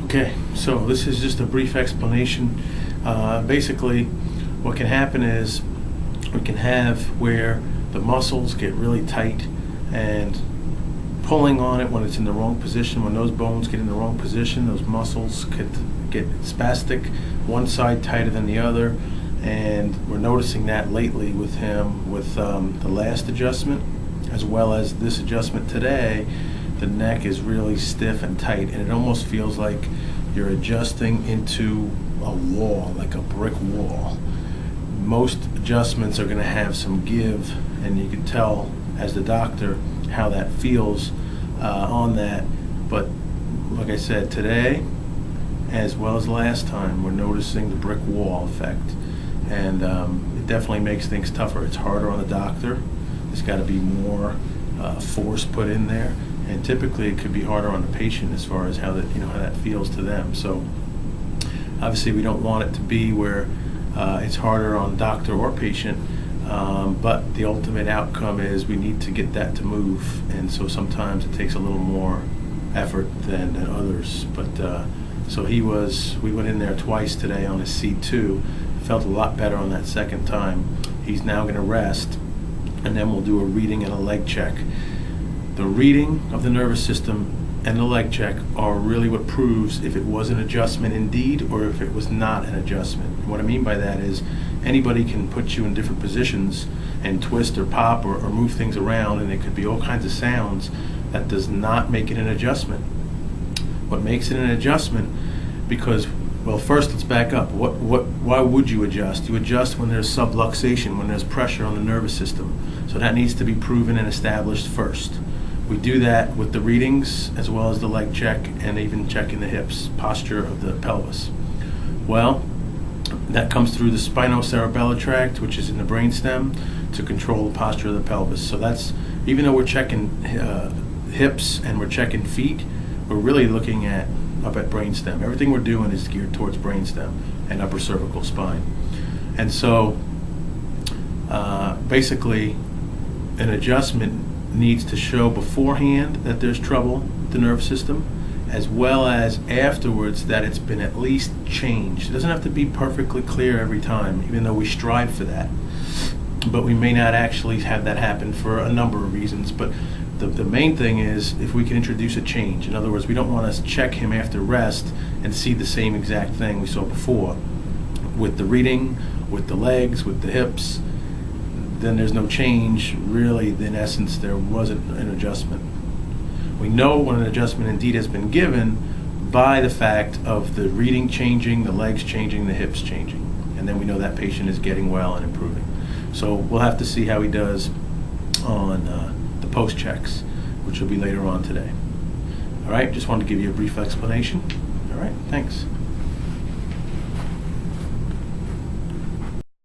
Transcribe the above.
Okay, so this is just a brief explanation. Basically, what can happen is we can have where the muscles get really tight and pulling on it when it's in the wrong position. When those bones get in the wrong position, those muscles could get spastic, one side tighter than the other, and we're noticing that lately with him with the last adjustment as well as this adjustment today. The neck is really stiff and tight, and it almost feels like you're adjusting into a wall, like a brick wall. Most adjustments are going to have some give, and you can tell as the doctor how that feels on that. But like I said, today as well as last time, we're noticing the brick wall effect, and it definitely makes things tougher. It's harder on the doctor. There's got to be more force put in there, and typically it could be harder on the patient as far as how that how that feels to them. So obviously we don't want it to be where it's harder on doctor or patient, but the ultimate outcome is we need to get that to move, and so sometimes it takes a little more effort than others. But so we went in there twice today on his C2, felt a lot better on that second time. He's now going to rest, and then we'll do a reading and a leg check. The reading of the nervous system and the leg check are really what proves if it was an adjustment indeed or if it was not an adjustment. And what I mean by that is anybody can put you in different positions and twist or pop or move things around, and it could be all kinds of sounds. That does not make it an adjustment. What makes it an adjustment, because, well, first let's back up. Why would you adjust? You adjust when there's subluxation, when there's pressure on the nervous system. So that needs to be proven and established first. We do that with the readings as well as the leg check and even checking the hips, posture of the pelvis. Well, that comes through the spinocerebellar tract, which is in the brainstem, to control the posture of the pelvis. So that's, even though we're checking hips and we're checking feet, we're really looking at up at brainstem. Everything we're doing is geared towards brainstem and upper cervical spine. And so basically an adjustment needs to show beforehand that there's trouble with the nerve system, as well as afterwards that it's been at least changed. It doesn't have to be perfectly clear every time, even though we strive for that. But we may not actually have that happen for a number of reasons. But the main thing is if we can introduce a change. In other words, we don't want to check him after rest and see the same exact thing we saw before. With the reading, with the legs, with the hips, then there's no change. Really, in essence, there wasn't an adjustment. We know when an adjustment indeed has been given by the fact of the reading changing, the legs changing, the hips changing. And then we know that patient is getting well and improving. So we'll have to see how he does on the post checks, which will be later on today. All right, just wanted to give you a brief explanation. All right, thanks.